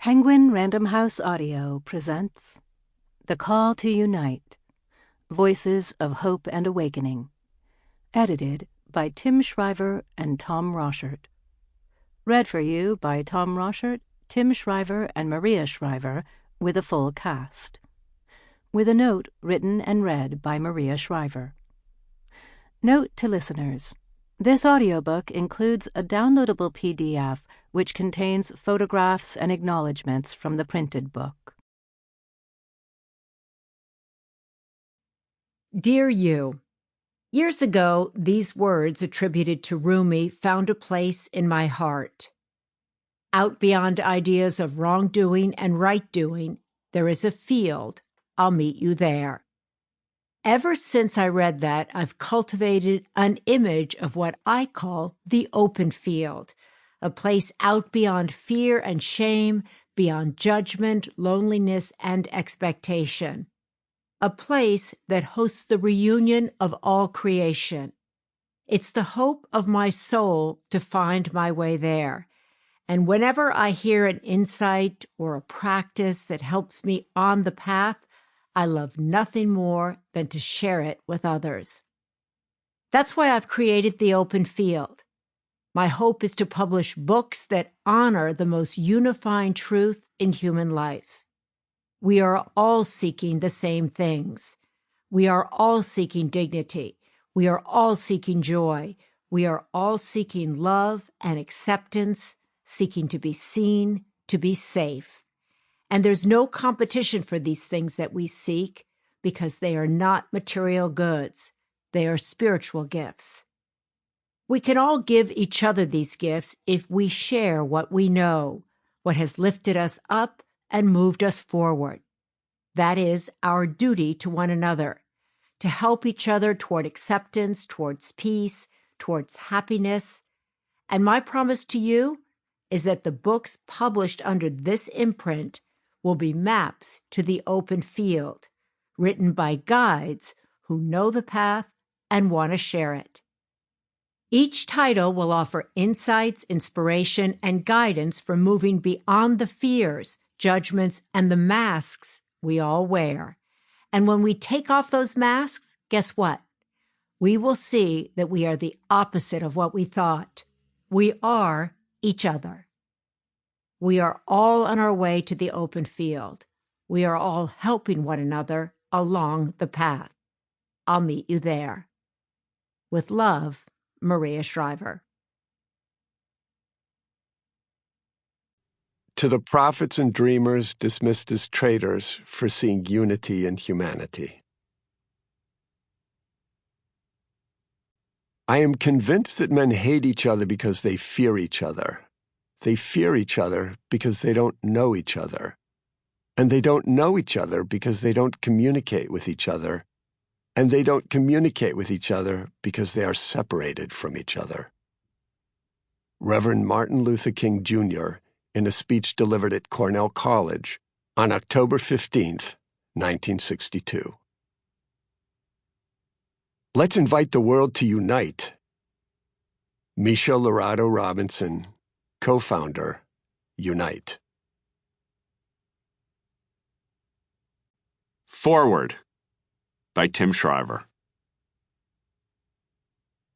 Penguin Random House Audio presents The Call to Unite, Voices of Hope and Awakening, edited by Tim Shriver and Tom Rosshirt. Read for you by Tom Rosshirt, Tim Shriver, and Maria Shriver, with a full cast. With a note written and read by Maria Shriver. Note to listeners: this audiobook includes a downloadable PDF which contains photographs and acknowledgments from the printed book. Dear You, years ago, these words attributed to Rumi found a place in my heart. Out beyond ideas of wrongdoing and right-doing, there is a field. I'll meet you there. Ever since I read that, I've cultivated an image of what I call the open field, a place out beyond fear and shame, beyond judgment, loneliness, and expectation. A place that hosts the reunion of all creation. It's the hope of my soul to find my way there. And whenever I hear an insight or a practice that helps me on the path, I love nothing more than to share it with others. That's why I've created the open field. My hope is to publish books that honor the most unifying truth in human life. We are all seeking the same things. We are all seeking dignity. We are all seeking joy. We are all seeking love and acceptance, seeking to be seen, to be safe. And there's no competition for these things that we seek because they are not material goods. They are spiritual gifts. We can all give each other these gifts if we share what we know, what has lifted us up and moved us forward. That is our duty to one another, to help each other toward acceptance, towards peace, towards happiness. And my promise to you is that the books published under this imprint will be maps to the open field, written by guides who know the path and want to share it. Each title will offer insights, inspiration, and guidance for moving beyond the fears, judgments, and the masks we all wear. And when we take off those masks, guess what? We will see that we are the opposite of what we thought. We are each other. We are all on our way to the open field. We are all helping one another along the path. I'll meet you there. With love, Maria Shriver. To the prophets and dreamers dismissed as traitors for seeing unity in humanity. I am convinced that men hate each other because they fear each other. They fear each other because they don't know each other. And they don't know each other because they don't communicate with each other. And they don't communicate with each other because they are separated from each other. Reverend Martin Luther King, Jr., in a speech delivered at Cornell College on October 15th, 1962. Let's invite the world to unite. Misha Lorado Robinson, co-founder, Unite. Forward by Tim Shriver.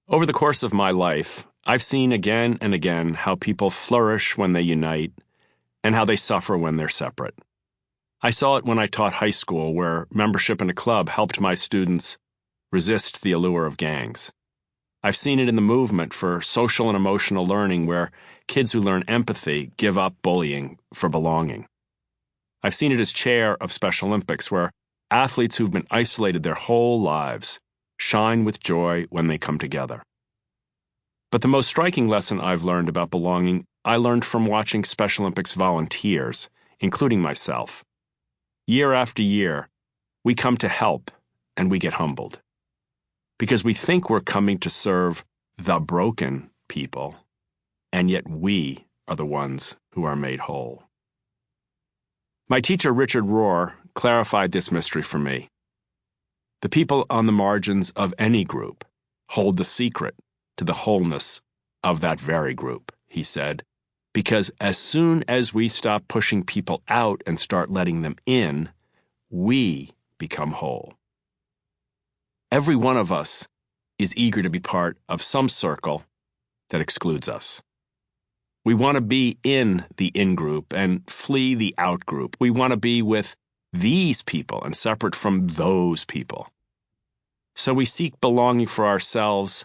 Over the course of my life, I've seen again and again how people flourish when they unite and how they suffer when they're separate. I saw it when I taught high school, where membership in a club helped my students resist the allure of gangs. I've seen it in the movement for social and emotional learning, where kids who learn empathy give up bullying for belonging. I've seen it as chair of Special Olympics, where athletes who've been isolated their whole lives shine with joy when they come together. But the most striking lesson I've learned about belonging, I learned from watching Special Olympics volunteers, including myself. Year after year, we come to help and we get humbled. Because we think we're coming to serve the broken people, and yet we are the ones who are made whole. My teacher, Richard Rohr, clarified this mystery for me. The people on the margins of any group hold the secret to the wholeness of that very group, he said, Because as soon as we stop pushing people out and start letting them in, we become whole. Every one of us is eager to be part of some circle that excludes us. We want to be in the in-group and flee the out-group. We want to be with these people and separate from those people. So we seek belonging for ourselves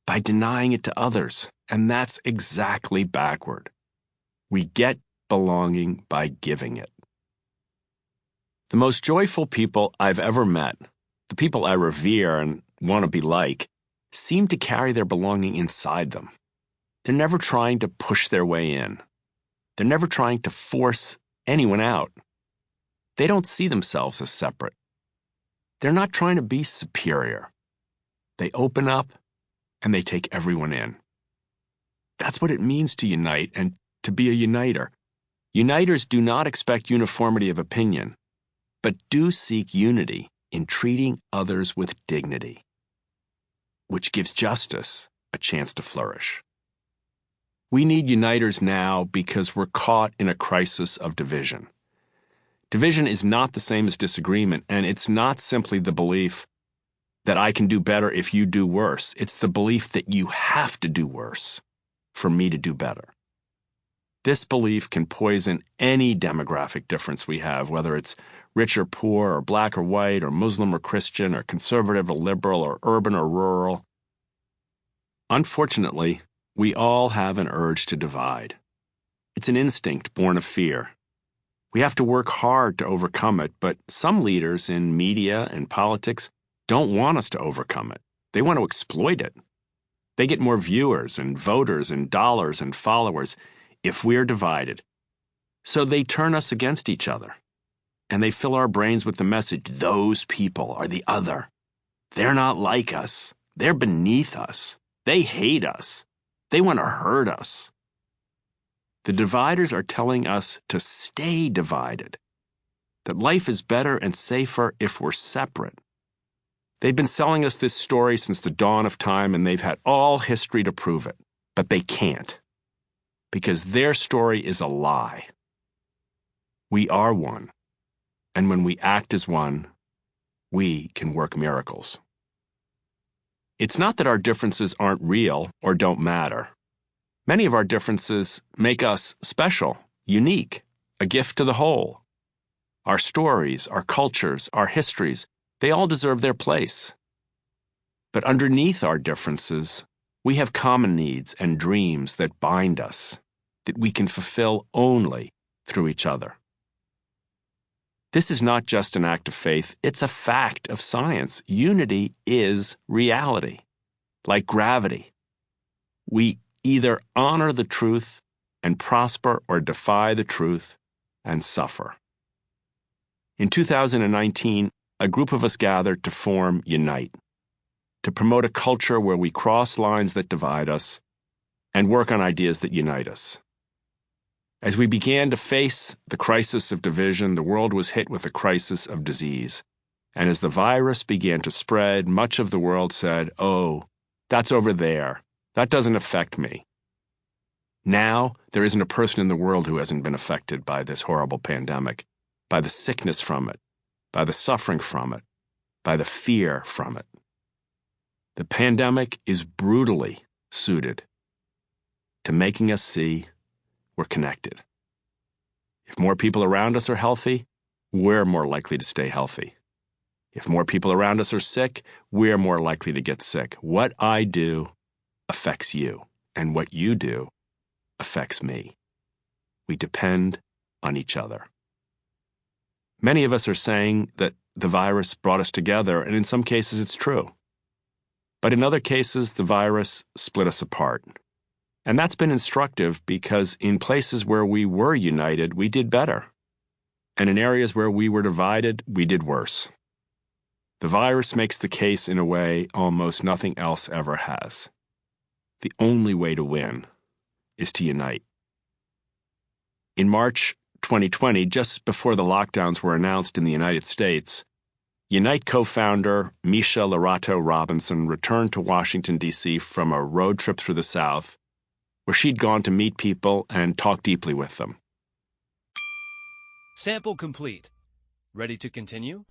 by denying it to others, and that's exactly backward. We get belonging by giving it. The most joyful people I've ever met, the people I revere and want to be like, seem to carry their belonging inside them. They're never trying to push their way in. They're never trying to force anyone out. They don't see themselves as separate. They're not trying to be superior. They open up and they take everyone in. That's what it means to unite and to be a uniter. Uniters do not expect uniformity of opinion, but do seek unity in treating others with dignity, which gives justice a chance to flourish. We need uniters now because we're caught in a crisis of division. Division is not the same as disagreement, and it's not simply the belief that I can do better if you do worse. It's the belief that you have to do worse for me to do better. This belief can poison any demographic difference we have, whether it's rich or poor, or black or white, or Muslim or Christian, or conservative or liberal, or urban or rural. Unfortunately, we all have an urge to divide. It's an instinct born of fear. We have to work hard to overcome it, but some leaders in media and politics don't want us to overcome it. They want to exploit it. They get more viewers and voters and dollars and followers if we're divided. So they turn us against each other. And they fill our brains with the message, those people are the other. They're not like us. They're beneath us. They hate us. They want to hurt us. The dividers are telling us to stay divided, that life is better and safer if we're separate. They've been selling us this story since the dawn of time, and they've had all history to prove it. But they can't, because their story is a lie. We are one, and when we act as one, we can work miracles. It's not that our differences aren't real or don't matter. Many of our differences make us special, unique, a gift to the whole. Our stories, our cultures, our histories, they all deserve their place. But underneath our differences, we have common needs and dreams that bind us, that we can fulfill only through each other. This is not just an act of faith, it's a fact of science. Unity is reality, like gravity. We either honor the truth and prosper or defy the truth and suffer. In 2019, a group of us gathered to form Unite, to promote a culture where we cross lines that divide us and work on ideas that unite us. As we began to face the crisis of division, the world was hit with a crisis of disease. And as the virus began to spread, much of the world said, "Oh, that's over there. That doesn't affect me." Now, there isn't a person in the world who hasn't been affected by this horrible pandemic, by the sickness from it, by the suffering from it, by the fear from it. The pandemic is brutally suited to making us see we're connected. If more people around us are healthy, we're more likely to stay healthy. If more people around us are sick, we're more likely to get sick. What I do affects you, and what you do affects me. We depend on each other. Many of us are saying that the virus brought us together, and in some cases it's true. But in other cases, the virus split us apart. And that's been instructive because in places where we were united, we did better. And in areas where we were divided, we did worse. The virus makes the case in a way almost nothing else ever has. The only way to win is to unite. In March 2020, just before the lockdowns were announced in the United States, Unite co-founder Misha Lorato Robinson returned to Washington, D.C. from a road trip through the South where she'd gone to meet people and talk deeply with them. Sample complete. Ready to continue?